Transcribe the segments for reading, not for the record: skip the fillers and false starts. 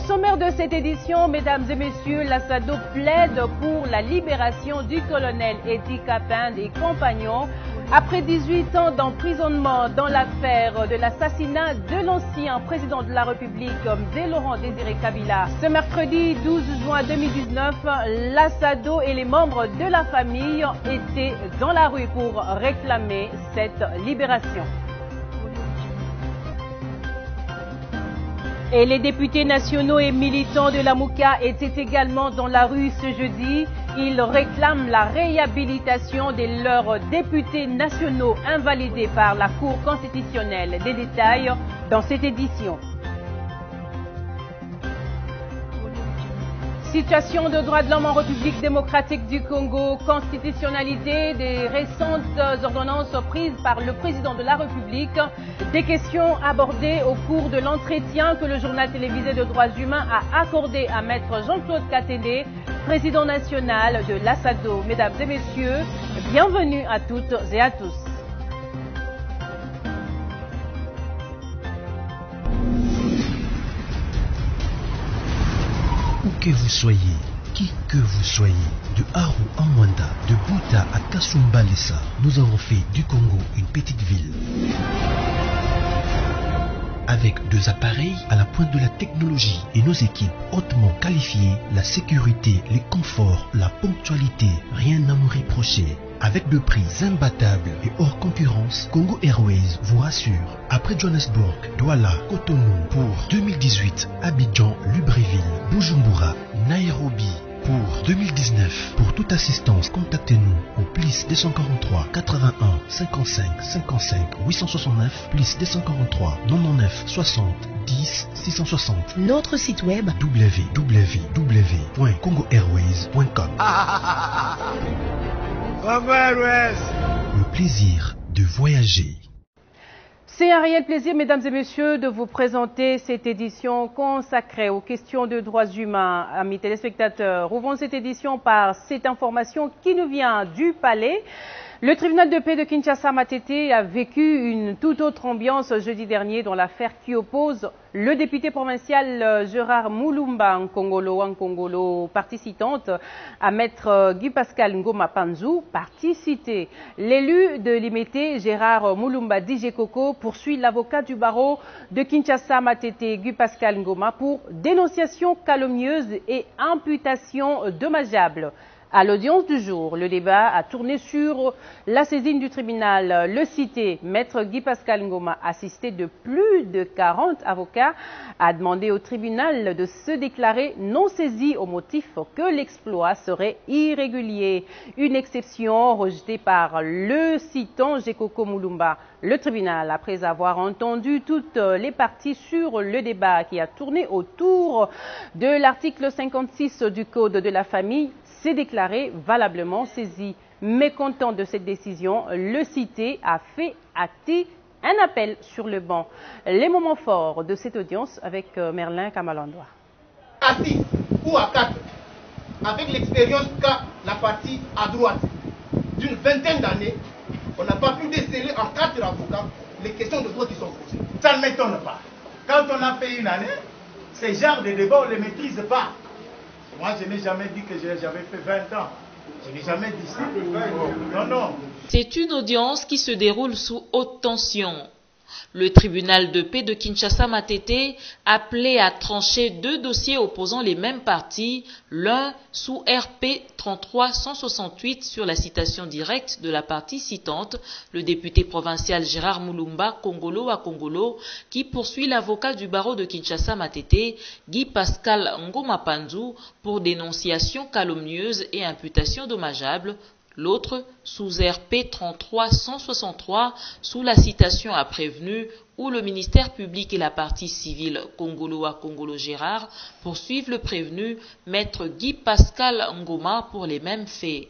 sommaire de cette édition, mesdames et messieurs, l'Assado plaide pour la libération du colonel Eddie Kaping et compagnons après 18 ans d'emprisonnement dans l'affaire de l'assassinat de l'ancien président de la République, Laurent Désiré Kabila. Ce mercredi 12 juin 2019, l'Assado et les membres de la famille étaient dans la rue pour réclamer cette libération. Et les députés nationaux et militants de la Mouka étaient également dans la rue ce jeudi. Ils réclament la réhabilitation de leurs députés nationaux invalidés par la Cour constitutionnelle. Des détails dans cette édition. Situation de droits de l'homme en République démocratique du Congo, constitutionnalité des récentes ordonnances prises par le président de la République, des questions abordées au cours de l'entretien que le journal télévisé de droits humains a accordé à maître Jean-Claude Katende, président national de l'Assado. Mesdames et messieurs, bienvenue à toutes et à tous. Où que vous soyez, qui que vous soyez, de Haru à Mwanda, de Buta à Kasumbalesa, nous avons fait du Congo une petite ville. Avec 2 appareils à la pointe de la technologie et nos équipes hautement qualifiées, la sécurité, les conforts, la ponctualité, rien à nous reprocher. Avec de prix imbattables et hors concurrence, Congo Airways vous rassure. Après Johannesburg, Douala, Cotonou pour 2018, Abidjan, Libreville, Bujumbura, Nairobi pour 2019. Pour toute assistance, contactez-nous au plus 243 81 55 55 869 plus 243 99 60 10 660. Notre site web www.congoairways.com. Le plaisir de voyager. C'est un réel plaisir, mesdames et messieurs, de vous présenter cette édition consacrée aux questions de droits humains. Amis téléspectateurs, ouvrons cette édition par cette information qui nous vient du Palais. Le tribunal de paix de Kinshasa-Matete a vécu une toute autre ambiance jeudi dernier dans l'affaire qui oppose le député provincial Gérard Mulumba Nkongolo, partie citante, à maître Guy Pascal Ngoma Panzou, partie citée. L'élu de l'Imété, Gérard Mulumba Dijekoko, poursuit l'avocat du barreau de Kinshasa-Matete, Guy Pascal Ngoma, pour dénonciation calomnieuse et imputation dommageable. À l'audience du jour, le débat a tourné sur la saisine du tribunal. Le cité, maître Guy Pascal Ngoma, assisté de plus de 40 avocats, a demandé au tribunal de se déclarer non saisi au motif que l'exploit serait irrégulier. Une exception rejetée par le citant Gekoko Mulumba. Le tribunal, après avoir entendu toutes les parties sur le débat qui a tourné autour de l'article 56 du Code de la famille, s'est déclaré valablement saisi. Mécontent de cette décision, le cité a fait acter un appel sur le banc. Les moments forts de cette audience avec Merlin Kamalandoa. Assis ou à 4, avec l'expérience qu'a la partie à droite d'une vingtaine d'années, on n'a pas pu déceler en 4 avocats les questions de droit qui sont posées. Ça ne m'étonne pas. Quand on a fait une année, ces genres de débats, on ne les maîtrise pas. Moi, je n'ai jamais dit que j'avais fait 20 ans. Je n'ai jamais dit ça. Non, non. C'est une audience qui se déroule sous haute tension. Le tribunal de paix de Kinshasa-Matete appelé à trancher 2 dossiers opposant les mêmes parties, l'un sous RP 33-168 sur la citation directe de la partie citante, le député provincial Gérard Mulumba Kongolo à Kongolo, qui poursuit l'avocat du barreau de Kinshasa-Matete, Guy Pascal Ngoma Panzou, pour dénonciation calomnieuse et imputation dommageable. L'autre, sous RP 33-163, sous la citation à prévenu, où le ministère public et la partie civile Kongolo à Kongolo Gérard poursuivent le prévenu, maître Guy Pascal Ngoma, pour les mêmes faits.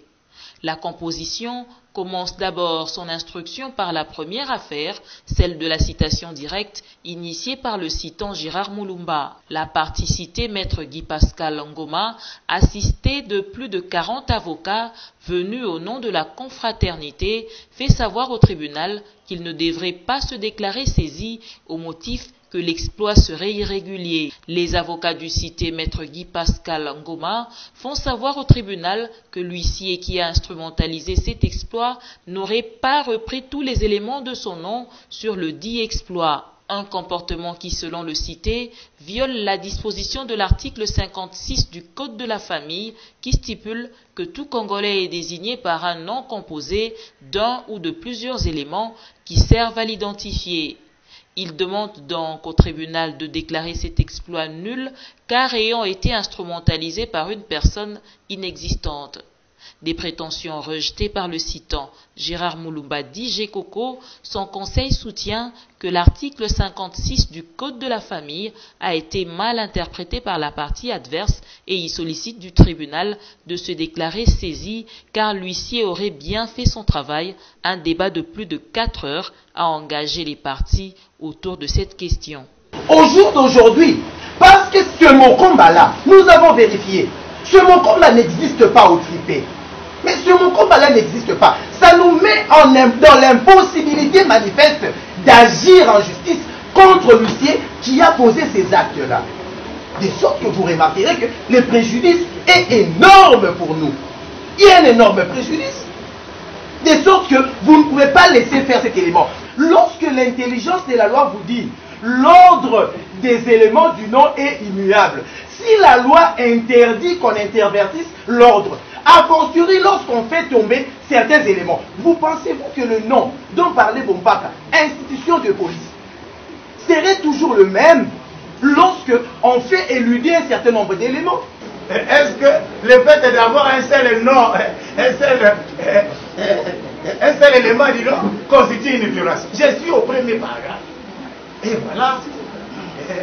La composition commence d'abord son instruction par la première affaire, celle de la citation directe initiée par le citant Gérard Mulumba. La partie citée, maître Guy Pascal Ngoma, assisté de plus de 40 avocats venus au nom de la confraternité, fait savoir au tribunal qu'il ne devrait pas se déclarer saisi au motif que l'exploit serait irrégulier. Les avocats du cité Maître Guy Pascal Ngoma font savoir au tribunal que l'huissier qui a instrumentalisé cet exploit n'aurait pas repris tous les éléments de son nom sur le dit exploit. Un comportement qui, selon le cité, viole la disposition de l'article 56 du Code de la famille qui stipule que tout Congolais est désigné par un nom composé d'un ou de plusieurs éléments qui servent à l'identifier. Il demande donc au tribunal de déclarer cet exploit nul car ayant été instrumentalisé par une personne inexistante. Des prétentions rejetées par le citant Gérard Moulumba dit Gekoko, son conseil soutient que l'article 56 du Code de la famille a été mal interprété par la partie adverse et il sollicite du tribunal de se déclarer saisi car l'huissier aurait bien fait son travail. Un débat de plus de 4 heures a engagé les parties autour de cette question. Au jour d'aujourd'hui, parce que ce Mokomba-là, nous avons vérifié, ce Mokomba n'existe pas au tripé. Mais ce Mokomba-là n'existe pas. Ça nous met dans l'impossibilité manifeste d'agir en justice contre l'huissier qui a posé ces actes-là. De sorte que vous remarquerez que le préjudice est énorme pour nous. Il y a un énorme préjudice. De sorte que vous ne pouvez pas laisser faire cet élément. Lorsque l'intelligence de la loi vous dit l'ordre des éléments du nom est immuable, si la loi interdit qu'on intervertisse l'ordre, a fortiori lorsqu'on fait tomber certains éléments, vous pensez-vous que le nom dont parlait Bompaka, institution de police, serait toujours le même lorsque on fait éluder un certain nombre d'éléments? Est-ce que le fait d'avoir un seul nom, un seul élément du nom constitue une violation? Je suis au premier paragraphe. Et voilà,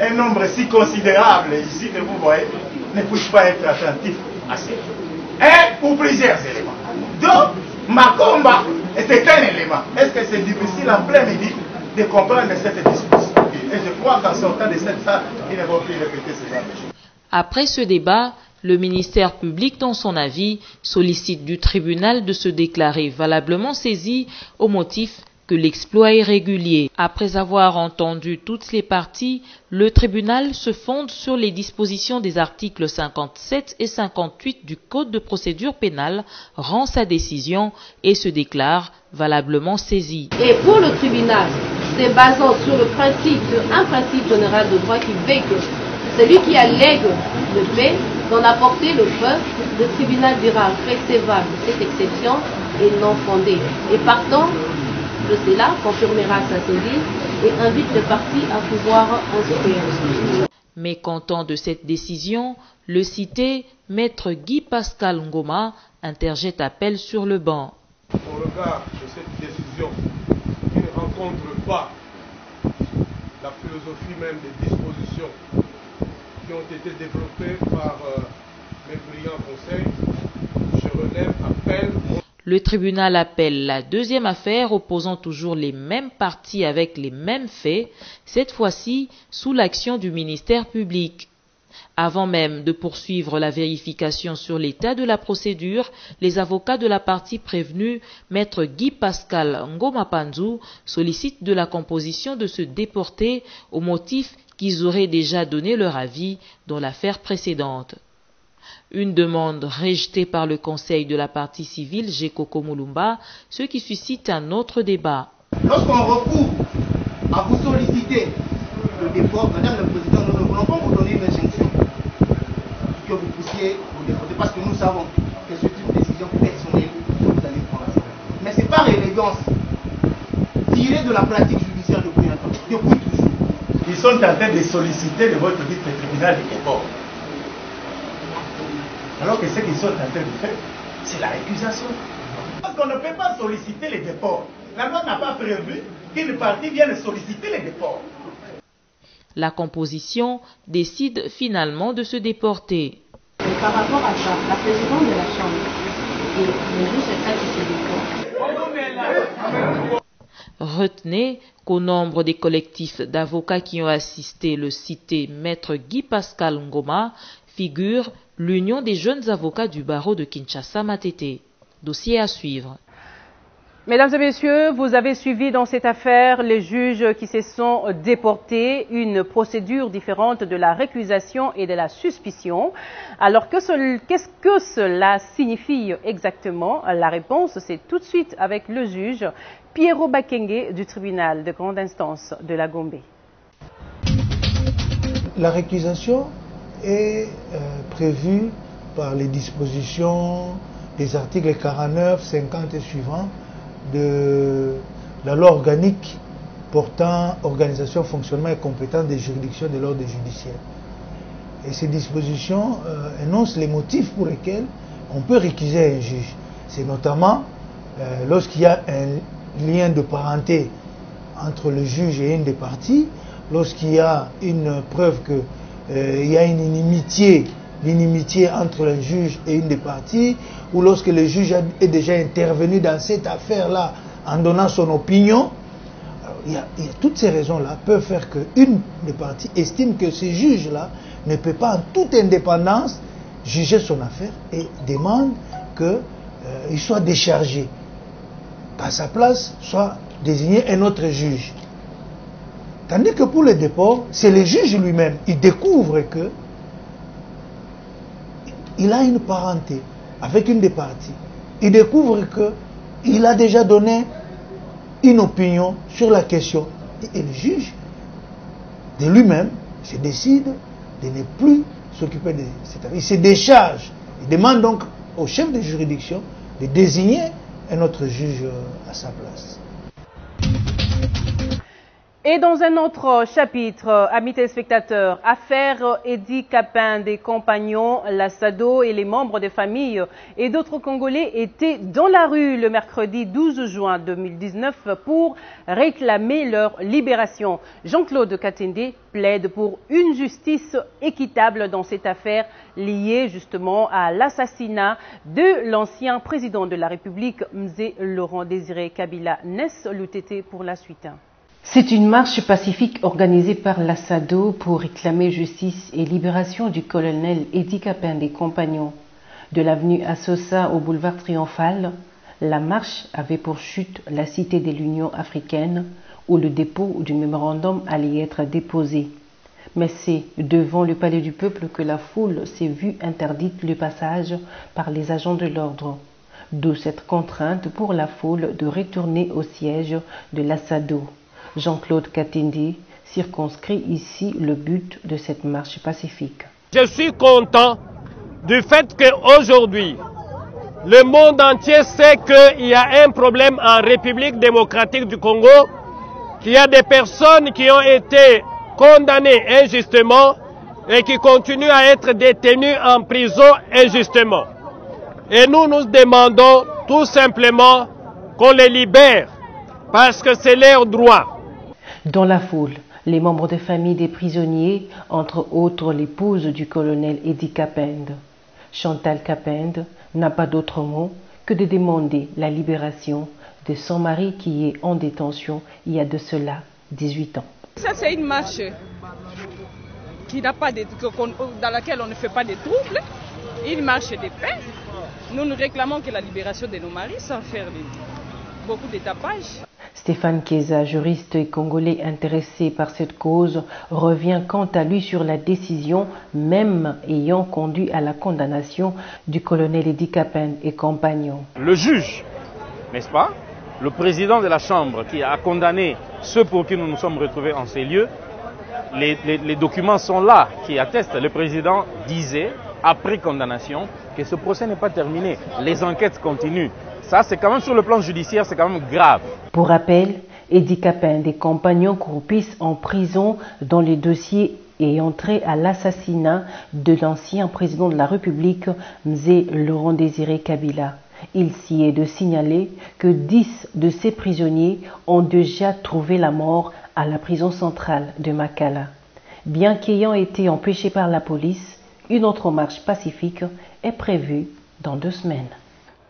un nombre si considérable ici que vous voyez ne puisse pas être attentif à ça. Un ou plusieurs éléments. Donc, Makomba était un élément. Est-ce que c'est difficile en plein midi de comprendre cette discussion? Et je crois qu'en sortant de cette salle, ils ne vont plus répéter ces choses. Après ce débat, le ministère public, dans son avis, sollicite du tribunal de se déclarer valablement saisi au motif que l'exploit est régulier. Après avoir entendu toutes les parties, le tribunal se fonde sur les dispositions des articles 57 et 58 du Code de procédure pénale, rend sa décision et se déclare valablement saisi. Et pour le tribunal, c'est basant sur le principe, un principe général de droit qui veut que celui qui allègue le fait d'en apporter le preuve, le tribunal dira recevable cette exception est non fondée. Et partant de cela, confirmera sa saisine et invite les parties à pouvoir instruire. Mécontent de cette décision, le cité Maître Guy Pascal Ngoma interjette appel sur le banc. Au regard de cette décision qui ne rencontre pas la philosophie même des dispositions qui ont été développées par mes brillants conseils, je relève appel. Le tribunal appelle la deuxième affaire opposant toujours les mêmes parties avec les mêmes faits, cette fois-ci sous l'action du ministère public. Avant même de poursuivre la vérification sur l'état de la procédure, les avocats de la partie prévenue, Maître Guy Pascal Ngoma Panzou, sollicitent de la composition de se déporter au motif qu'ils auraient déjà donné leur avis dans l'affaire précédente. Une demande rejetée par le conseil de la partie civile Gekoko Moulumba, ce qui suscite un autre débat. Lorsqu'on recourt à vous solliciter le déport, Madame la Présidente, nous ne voulons pas vous donner une injonction que vous puissiez vous déporter parce que nous savons que c'est une décision personnelle que vous allez prendre. Mais c'est par élégance tirée de la pratique judiciaire depuis un temps, depuis toujours. Ils sont en train de solliciter de votre dit le tribunal du déport. Alors que ce qu'ils sont en train de faire, c'est la récusation. Parce qu'on ne peut pas solliciter les déports. La loi n'a pas prévu qu'une partie vienne solliciter les déports. La composition décide finalement de se déporter. Et par rapport à ça, la présidente de la Chambre et le juge secrétaire qui se déporte. Retenez qu'au nombre des collectifs d'avocats qui ont assisté le cité Maître Guy Pascal Ngoma figure l'Union des jeunes avocats du barreau de Kinshasa Matete. Dossier à suivre. Mesdames et messieurs, vous avez suivi dans cette affaire les juges qui se sont déportés, une procédure différente de la récusation et de la suspicion. Alors qu'est-ce que cela signifie exactement? La réponse, c'est tout de suite avec le juge Piero Bakenge du tribunal de grande instance de la Gombe. La récusation est prévue par les dispositions des articles 49, 50 et suivants de la loi organique portant organisation, fonctionnement et compétence des juridictions de l'ordre judiciaire. Et ces dispositions énoncent les motifs pour lesquels on peut récuser un juge. C'est notamment lorsqu'il y a un lien de parenté entre le juge et une des parties, lorsqu'il y a une preuve qu'il y a une l'inimitié entre le juge et une des parties, ou lorsque le juge est déjà intervenu dans cette affaire-là en donnant son opinion. Alors, toutes ces raisons-là peuvent faire qu'une des parties estime que ce juge-là ne peut pas en toute indépendance juger son affaire et demande qu'il soit déchargé. Qu'à sa place soit désigné un autre juge. Tandis que pour le déport, c'est le juge lui-même. Il découvre que il a une parenté avec une des parties. Il découvre qu'il a déjà donné une opinion sur la question. Et le juge, de lui-même, se décide de ne plus s'occuper de cette affaire. Il se décharge. Il demande donc au chef de juridiction de désigner un autre juge à sa place. Et dans un autre chapitre, amis téléspectateurs, affaire Eddie Capin des compagnons, la SADO et les membres des familles et d'autres Congolais étaient dans la rue le mercredi 12 juin 2019 pour réclamer leur libération. Jean-Claude Katende plaide pour une justice équitable dans cette affaire liée justement à l'assassinat de l'ancien président de la République, Mzee Laurent Désiré Kabila. Ness Lutete pour la suite. C'est une marche pacifique organisée par la SADO pour réclamer justice et libération du colonel Eddie Capin des compagnons. De l'avenue Assosa au boulevard Triomphal, la marche avait pour chute la cité de l'Union africaine où le dépôt du mémorandum allait être déposé. Mais c'est devant le palais du peuple que la foule s'est vue interdite le passage par les agents de l'ordre. D'où cette contrainte pour la foule de retourner au siège de la SADO. Jean-Claude Katende circonscrit ici le but de cette marche pacifique. Je suis content du fait qu'aujourd'hui, le monde entier sait qu'il y a un problème en République démocratique du Congo, qu'il y a des personnes qui ont été condamnées injustement et qui continuent à être détenues en prison injustement. Et nous demandons tout simplement qu'on les libère parce que c'est leur droit. Dans la foule, les membres de famille des prisonniers, entre autres l'épouse du colonel Eddie Capende. Chantal Capende n'a pas d'autre mot que de demander la libération de son mari qui est en détention il y a de cela 18 ans. Ça, c'est une marche dans laquelle on ne fait pas de troubles, une marche de paix. Nous réclamons que la libération de nos maris sans faire beaucoup de tapage. Stéphane Keza, juriste et congolais intéressé par cette cause, revient quant à lui sur la décision même ayant conduit à la condamnation du colonel Eddie Capin et compagnons. Le juge, n'est-ce pas, le président de la Chambre qui a condamné ceux pour qui nous nous sommes retrouvés en ces lieux, les documents sont là qui attestent. Le président disait, après condamnation, que ce procès n'est pas terminé. Les enquêtes continuent. Ça, c'est quand même sur le plan judiciaire, c'est quand même grave. Pour rappel, Eddie Capin des compagnons croupissent en prison dans les dossiers ayant trait à l'assassinat de l'ancien président de la République, Mzee Laurent Désiré Kabila. Il s'y est de signaler que 10 de ces prisonniers ont déjà trouvé la mort à la prison centrale de Makala. Bien qu'ayant été empêchés par la police, une autre marche pacifique est prévue dans 2 semaines.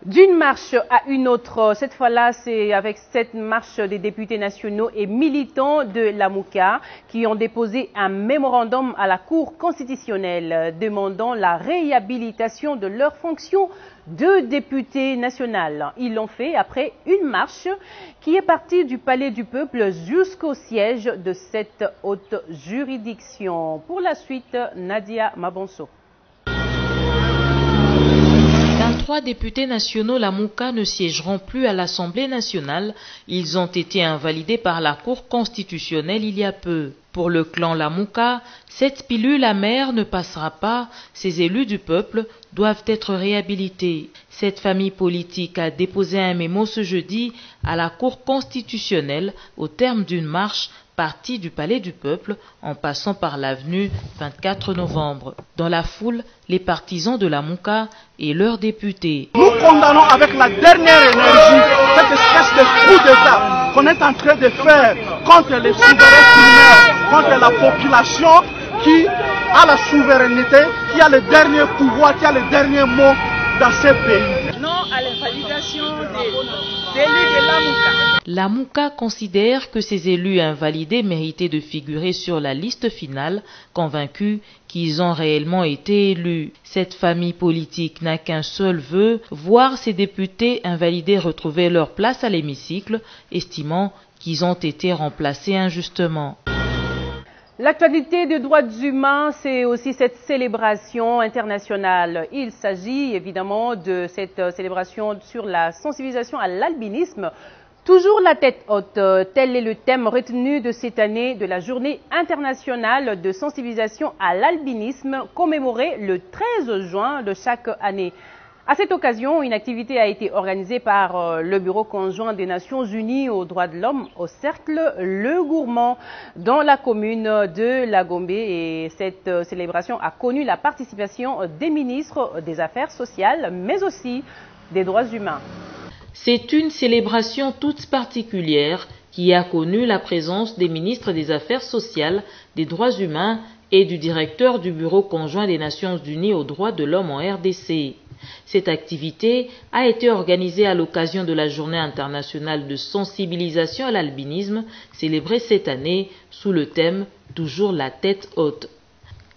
D'une marche à une autre, cette fois-là, c'est avec cette marche des députés nationaux et militants de la Mouka qui ont déposé un mémorandum à la Cour constitutionnelle demandant la réhabilitation de leurs fonctions de députés nationaux. Ils l'ont fait après une marche qui est partie du Palais du Peuple jusqu'au siège de cette haute juridiction. Pour la suite, Nadia Mabonso. 23 députés nationaux Lamouka ne siégeront plus à l'Assemblée nationale. Ils ont été invalidés par la Cour constitutionnelle il y a peu. Pour le clan Lamouka, cette pilule amère ne passera pas. Ces élus du peuple doivent être réhabilités. Cette famille politique a déposé un mémo ce jeudi à la Cour constitutionnelle au terme d'une marche partie du Palais du Peuple en passant par l'avenue 24 novembre. Dans la foule, les partisans de la Mouka et leurs députés. Nous condamnons avec la dernière énergie cette espèce de coup d'État qu'on est en train de faire contre les souverains primaires, contre la population qui a la souveraineté, qui a le dernier pouvoir, qui a le dernier mot dans ce pays. Non à l'invalidation des élus de la Mouka. La Mouka considère que ces élus invalidés méritaient de figurer sur la liste finale, convaincus qu'ils ont réellement été élus. Cette famille politique n'a qu'un seul vœu, voir ces députés invalidés retrouver leur place à l'hémicycle, estimant qu'ils ont été remplacés injustement. L'actualité des droits humains, c'est aussi cette célébration internationale. Il s'agit évidemment de cette célébration sur la sensibilisation à l'albinisme. Toujours la tête haute, tel est le thème retenu de cette année de la Journée internationale de sensibilisation à l'albinisme, commémorée le 13 juin de chaque année. À cette occasion, une activité a été organisée par le Bureau conjoint des Nations Unies aux droits de l'homme au Cercle Le Gourmand dans la commune de La Gombe. Et cette célébration a connu la participation des ministres des Affaires sociales, mais aussi des droits humains. C'est une célébration toute particulière qui a connu la présence des ministres des Affaires sociales, des droits humains et du directeur du Bureau conjoint des Nations Unies aux droits de l'homme en RDC. Cette activité a été organisée à l'occasion de la Journée internationale de sensibilisation à l'albinisme, célébrée cette année sous le thème « Toujours la tête haute ».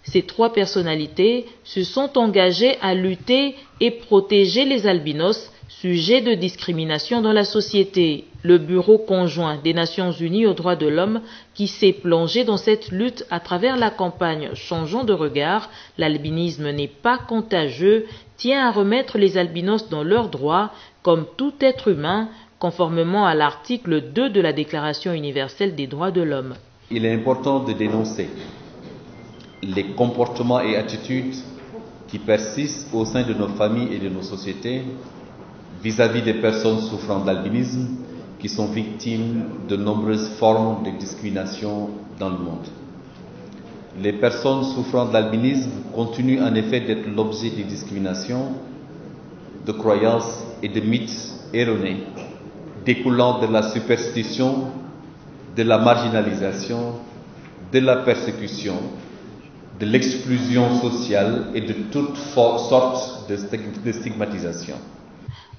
Ces trois personnalités se sont engagées à lutter et protéger les albinos, sujets de discrimination dans la société. Le Bureau conjoint des Nations Unies aux droits de l'homme, qui s'est plongé dans cette lutte à travers la campagne « Changeons de regard, l'albinisme n'est pas contagieux », tient à remettre les albinos dans leurs droits comme tout être humain, conformément à l'article 2 de la Déclaration universelle des droits de l'homme. Il est important de dénoncer les comportements et attitudes qui persistent au sein de nos familles et de nos sociétés vis-à-vis des personnes souffrant d'albinisme qui sont victimes de nombreuses formes de discrimination dans le monde. Les personnes souffrant d'albinisme continuent en effet d'être l'objet de discriminations, de croyances et de mythes erronés, découlant de la superstition, de la marginalisation, de la persécution, de l'exclusion sociale et de toutes sortes de stigmatisation.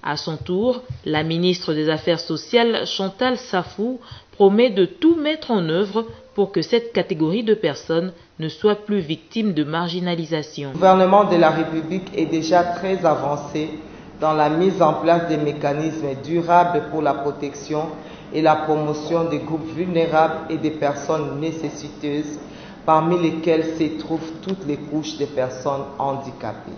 À son tour, la ministre des Affaires sociales, Chantal Safou, promet de tout mettre en œuvre pour que cette catégorie de personnes ne soit plus victime de marginalisation. Le gouvernement de la République est déjà très avancé dans la mise en place des mécanismes durables pour la protection et la promotion des groupes vulnérables et des personnes nécessiteuses, parmi lesquelles se trouvent toutes les couches de personnes handicapées.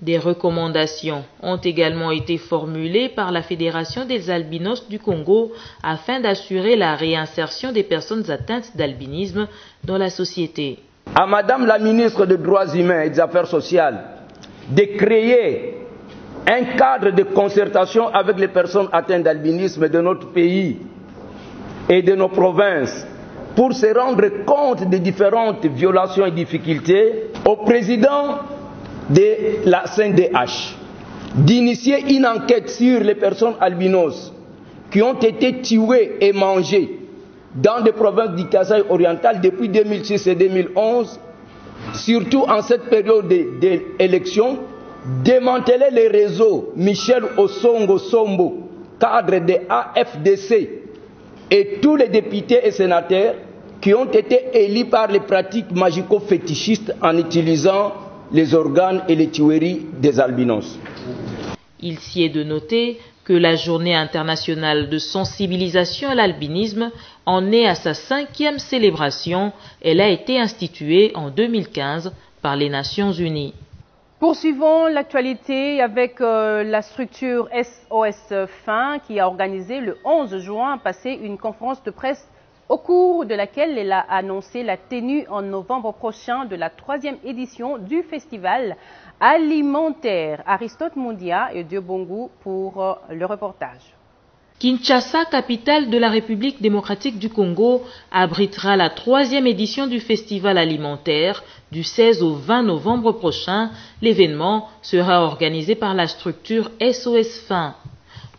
Des recommandations ont également été formulées par la Fédération des albinos du Congo afin d'assurer la réinsertion des personnes atteintes d'albinisme dans la société. À Madame la ministre des Droits humains et des Affaires sociales de créer un cadre de concertation avec les personnes atteintes d'albinisme de notre pays et de nos provinces pour se rendre compte des différentes violations et difficultés. Au président de la CNDH d'initier une enquête sur les personnes albinos qui ont été tuées et mangées dans des provinces du Kasaï oriental depuis 2006 et 2011, surtout en cette période d'élection, démanteler les réseaux Michel Osongo Sombo, cadre de AFDC, et tous les députés et sénateurs qui ont été élus par les pratiques magico-fétichistes en utilisant les organes et les tueries des albinos. Il s'y est de noter que la journée internationale de sensibilisation à l'albinisme en est à sa 5e célébration. Elle a été instituée en 2015 par les Nations Unies. Poursuivons l'actualité avec la structure SOS Faim qui a organisé le 11 juin passé une conférence de presse au cours de laquelle elle a annoncé la tenue en novembre prochain de la 3e édition du festival alimentaire. Aristote Mundia et Dieu Bongo pour le reportage. Kinshasa, capitale de la République démocratique du Congo, abritera la 3e édition du festival alimentaire du 16 au 20 novembre prochain. L'événement sera organisé par la structure SOS Faim.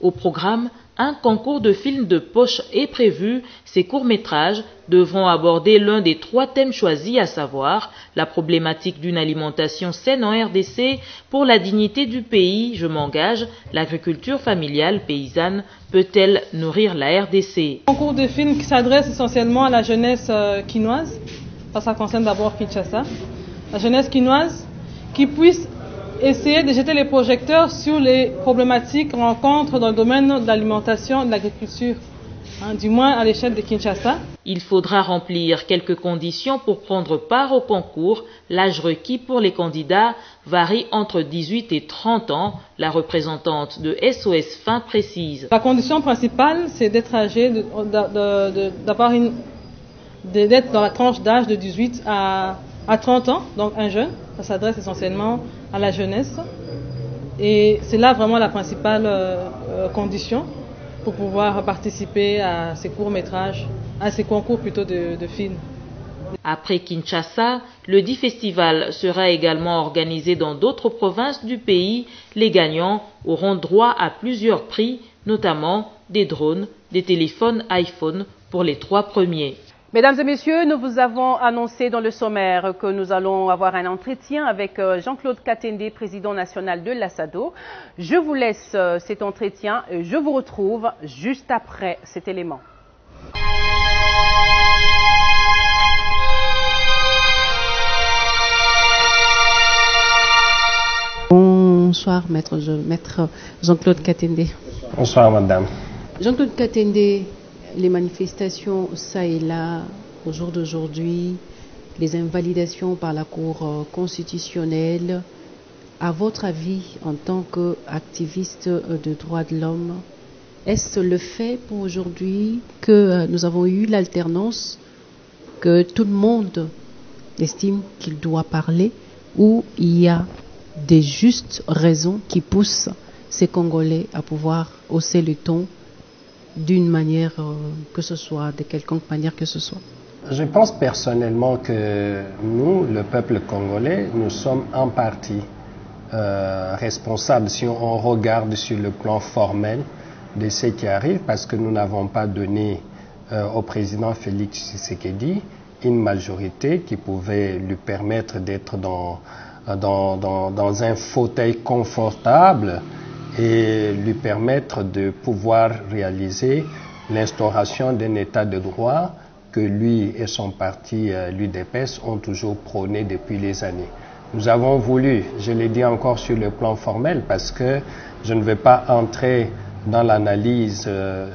Au programme, un concours de films de poche est prévu. Ces courts-métrages devront aborder l'un des 3 thèmes choisis, à savoir la problématique d'une alimentation saine en RDC, pour la dignité du pays, je m'engage, l'agriculture familiale paysanne peut-elle nourrir la RDC? Un concours de films qui s'adresse essentiellement à la jeunesse quinoise, ça concerne d'abord Kinshasa, la jeunesse quinoise qui puisse essayer de jeter les projecteurs sur les problématiques rencontres dans le domaine de l'alimentation et de l'agriculture, du moins à l'échelle de Kinshasa. Il faudra remplir quelques conditions pour prendre part au concours. L'âge requis pour les candidats varie entre 18 et 30 ans. La représentante de SOS Faim précise. La condition principale, c'est d'être âgé, d'être dans la tranche d'âge de 18 à 30 ans, donc un jeune. Ça s'adresse essentiellement à la jeunesse. Et c'est là vraiment la principale condition pour pouvoir participer à ces courts-métrages, à ces concours plutôt de films. Après Kinshasa, le dit festival sera également organisé dans d'autres provinces du pays. Les gagnants auront droit à plusieurs prix, notamment des drones, des téléphones iPhone pour les 3 premiers. Mesdames et messieurs, nous vous avons annoncé dans le sommaire que nous allons avoir un entretien avec Jean-Claude Katende, président national de l'ASADO. Je vous laisse cet entretien et je vous retrouve juste après cet élément. Bonsoir, maître Jean-Claude Katende. Bonsoir, madame. Jean-Claude Katende, les manifestations ça et là, au jour d'aujourd'hui, les invalidations par la Cour constitutionnelle, à votre avis, en tant qu'activiste de droits de l'homme, est-ce le fait pour aujourd'hui que nous avons eu l'alternance, que tout le monde estime qu'il doit parler, ou il y a des justes raisons qui poussent ces Congolais à pouvoir hausser le ton d'une manière que ce soit, de quelconque manière que ce soit? Je pense personnellement que nous, le peuple congolais, nous sommes en partie responsables si on regarde sur le plan formel de ce qui arrive, parce que nous n'avons pas donné au président Félix Tshisekedi une majorité qui pouvait lui permettre d'être dans un fauteuil confortable et lui permettre de pouvoir réaliser l'instauration d'un état de droit que lui et son parti, l'UDPS, ont toujours prôné depuis les années. Nous avons voulu, je l'ai dit encore sur le plan formel, parce que je ne vais pas entrer dans l'analyse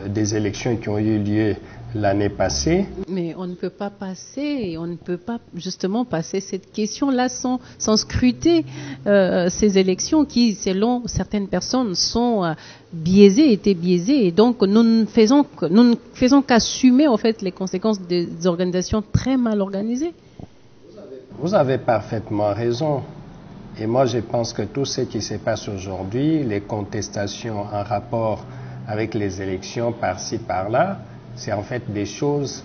des élections qui ont eu lieu l'année passée. Mais on ne peut pas passer, on ne peut pas justement passer cette question-là sans scruter ces élections qui, selon certaines personnes, sont étaient biaisées. Et donc, nous ne faisons qu'assumer en fait les conséquences des organisations très mal organisées. Vous avez parfaitement raison. Et moi, je pense que tout ce qui se passe aujourd'hui, les contestations en rapport avec les élections par-ci, par-là, c'est en fait des choses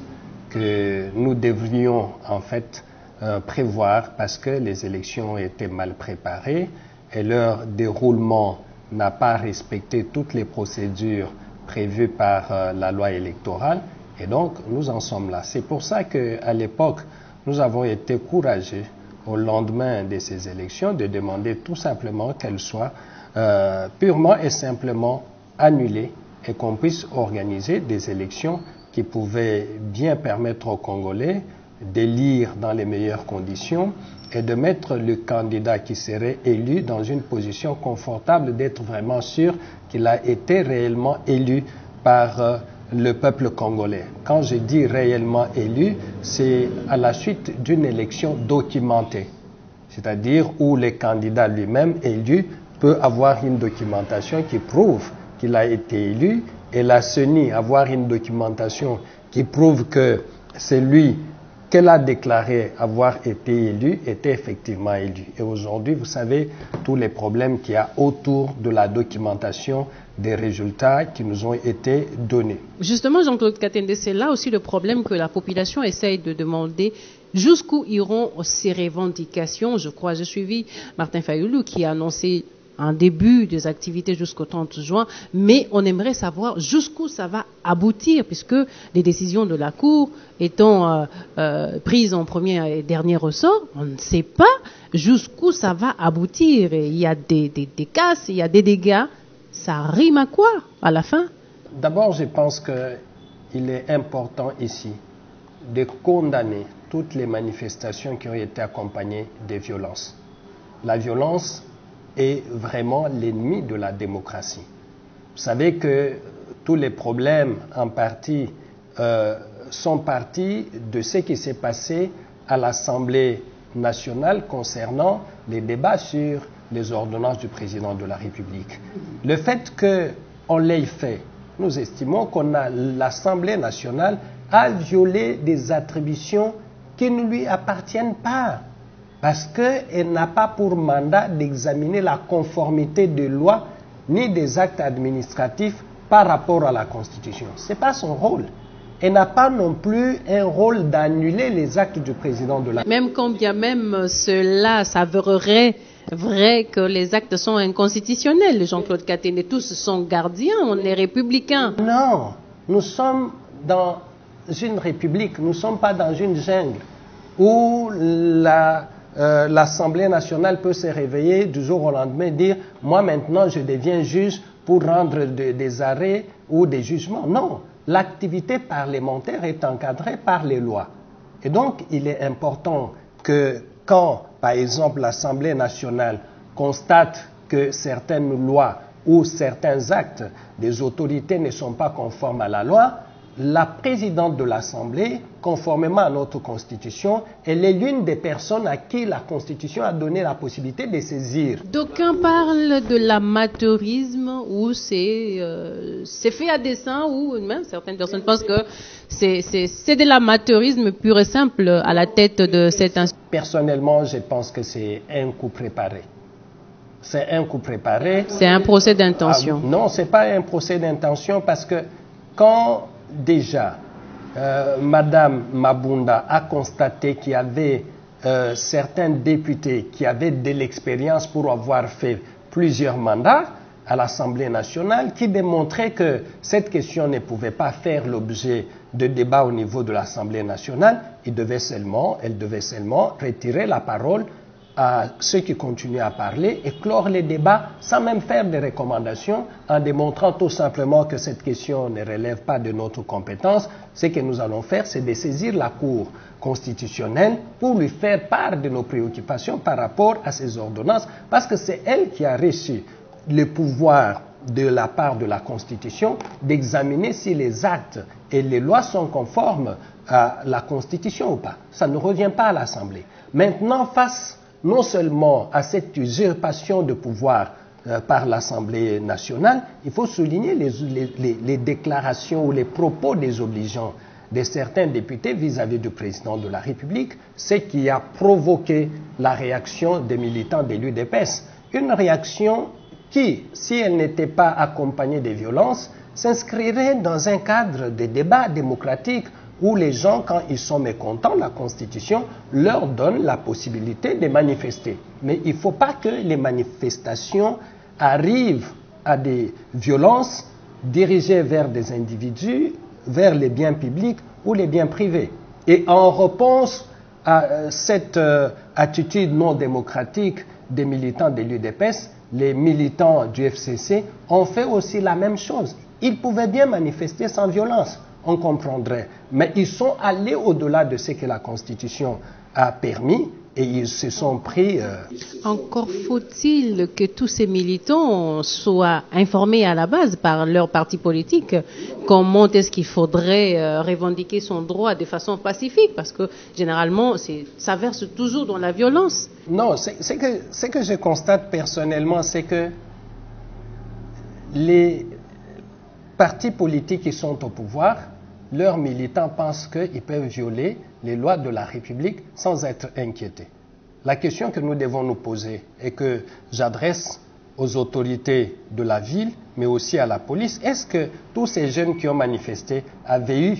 que nous devrions en fait prévoir, parce que les élections ont été mal préparées et leur déroulement n'a pas respecté toutes les procédures prévues par la loi électorale, et donc nous en sommes là. C'est pour ça qu'à l'époque, nous avons été courageux au lendemain de ces élections, de demander tout simplement qu'elles soient purement et simplement annulées et qu'on puisse organiser des élections qui pouvaient bien permettre aux Congolais d'élire dans les meilleures conditions et de mettre le candidat qui serait élu dans une position confortable, d'être vraiment sûr qu'il a été réellement élu par le peuple congolais. Quand je dis réellement élu, c'est à la suite d'une élection documentée, c'est-à-dire où le candidat lui-même élu peut avoir une documentation qui prouve qu'il a été élu, et la CENI avoir une documentation qui prouve que c'est lui qu'elle a déclaré avoir été élu était effectivement élu. Et aujourd'hui, vous savez, tous les problèmes qu'il y a autour de la documentation des résultats qui nous ont été donnés. Justement, Jean-Claude Katende, c'est là aussi le problème que la population essaye de demander. Jusqu'où iront ces revendications? Je crois, j'ai suivi Martin Fayoulou qui a annoncé un début des activités jusqu'au 30 juin, mais on aimerait savoir jusqu'où ça va aboutir, puisque les décisions de la Cour étant prises en premier et dernier ressort, on ne sait pas jusqu'où ça va aboutir. Et il y a des casses, il y a des dégâts. Ça rime à quoi à la fin? D'abord, je pense qu'il est important ici de condamner toutes les manifestations qui ont été accompagnées de violences. La violence est vraiment l'ennemi de la démocratie. Vous savez que tous les problèmes, en partie, sont partis de ce qui s'est passé à l'Assemblée nationale concernant les débats sur les ordonnances du président de la République. Le fait qu'on l'ait fait, nous estimons qu'on a l'Assemblée nationale a violé des attributions qui ne lui appartiennent pas. Parce qu'elle n'a pas pour mandat d'examiner la conformité des lois ni des actes administratifs par rapport à la Constitution. Ce n'est pas son rôle. Elle n'a pas non plus un rôle d'annuler les actes du président de la République. Même quand bien même cela s'avérerait vrai que les actes sont inconstitutionnels, Jean-Claude Katende, tous sont gardiens, on est républicains. Non, nous sommes dans une république, nous ne sommes pas dans une jungle où l'Assemblée nationale peut se réveiller du jour au lendemain et dire « moi maintenant je deviens juge pour rendre des arrêts ou des jugements ». Non, l'activité parlementaire est encadrée par les lois. Et donc il est important que quand, par exemple, l'Assemblée nationale constate que certaines lois ou certains actes des autorités ne sont pas conformes à la loi, la présidente de l'Assemblée, conformément à notre Constitution, elle est l'une des personnes à qui la Constitution a donné la possibilité de saisir. D'aucuns parlent de l'amateurisme, où c'est fait à dessein, ou même certaines personnes pensent que c'est de l'amateurisme pur et simple à la tête de cette institution. Personnellement, je pense que c'est un coup préparé. C'est un coup préparé. C'est un procès d'intention. Non, ce n'est pas un procès d'intention parce que quand déjà Madame Mabunda a constaté qu'il y avait certains députés qui avaient de l'expérience pour avoir fait plusieurs mandats à l'Assemblée nationale, qui démontraient que cette question ne pouvait pas faire l'objet de débats au niveau de l'Assemblée nationale, elle devait seulement retirer la parole à ceux qui continuent à parler et clore les débats sans même faire des recommandations, en démontrant tout simplement que cette question ne relève pas de notre compétence. Ce que nous allons faire, c'est de saisir la Cour constitutionnelle pour lui faire part de nos préoccupations par rapport à ces ordonnances, parce que c'est elle qui a reçu le pouvoir de la part de la Constitution d'examiner si les actes et les lois sont conformes à la Constitution ou pas. Ça ne revient pas à l'Assemblée. Maintenant, face non seulement à cette usurpation de pouvoir par l'Assemblée nationale, il faut souligner les déclarations ou les propos désobligeants de certains députés vis-à-vis du président de la République, ce qui a provoqué la réaction des militants de l'UDPS. Une réaction qui, si elle n'était pas accompagnée de violence, s'inscrirait dans un cadre de débat démocratique où les gens, quand ils sont mécontents de la Constitution, leur donnent la possibilité de manifester. Mais il ne faut pas que les manifestations arrivent à des violences dirigées vers des individus, vers les biens publics ou les biens privés. Et en réponse à cette attitude non démocratique des militants de l'UDPS, les militants du FCC ont fait aussi la même chose. Ils pouvaient bien manifester sans violence, on comprendrait. Mais ils sont allés au-delà de ce que la Constitution a permis et ils se sont pris... Encore faut-il que tous ces militants soient informés à la base par leur parti politique. Comment est-ce qu'il faudrait revendiquer son droit de façon pacifique? Parce que généralement, ça verse toujours dans la violence. Non, ce que je constate personnellement, c'est que les partis politiques qui sont au pouvoir, leurs militants pensent qu'ils peuvent violer les lois de la République sans être inquiétés. La question que nous devons nous poser et que j'adresse aux autorités de la ville, mais aussi à la police, est-ce que tous ces jeunes qui ont manifesté avaient eu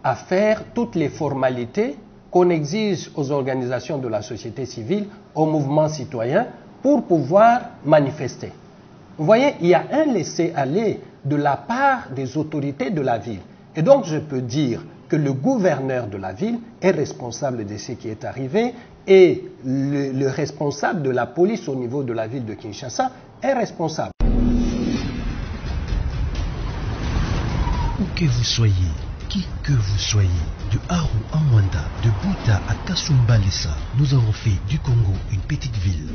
à faire toutes les formalités qu'on exige aux organisations de la société civile, aux mouvements citoyens, pour pouvoir manifester? Vous voyez, il y a un laisser-aller de la part des autorités de la ville. Et donc, je peux dire que le gouverneur de la ville est responsable de ce qui est arrivé et le responsable de la police au niveau de la ville de Kinshasa est responsable. Où que vous soyez, qui que vous soyez, de Haru à Mwanda, de Buta à Kasumbalesa, nous avons fait du Congo une petite ville.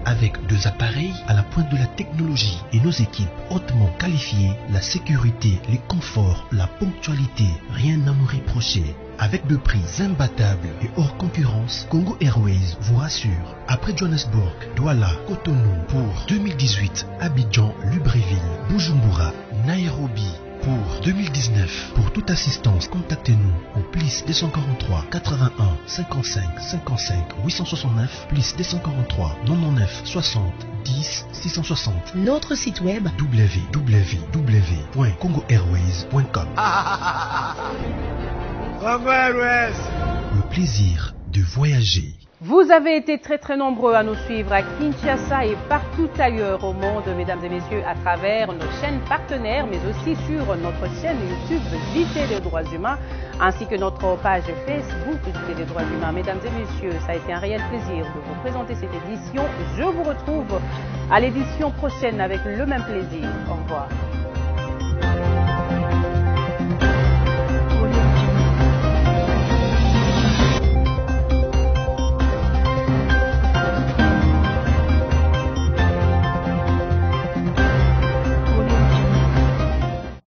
Avec 2 appareils à la pointe de la technologie et nos équipes hautement qualifiées, la sécurité, les conforts, la ponctualité, rien à nous reprocher. Avec de prix imbattables et hors concurrence, Congo Airways vous rassure. Après Johannesburg, Douala, Cotonou pour 2018, Abidjan, Libreville, Bujumbura, Nairobi. Pour 2019, pour toute assistance, contactez-nous au plus 243 81 55 55 869 plus 243 99 60 10 660. Notre site web www.congoairways.com. Le plaisir de voyager. Vous avez été très nombreux à nous suivre à Kinshasa et partout ailleurs au monde, mesdames et messieurs, à travers nos chaînes partenaires, mais aussi sur notre chaîne YouTube JT des droits humains, ainsi que notre page Facebook JT des droits humains. Mesdames et messieurs, ça a été un réel plaisir de vous présenter cette édition. Je vous retrouve à l'édition prochaine avec le même plaisir. Au revoir.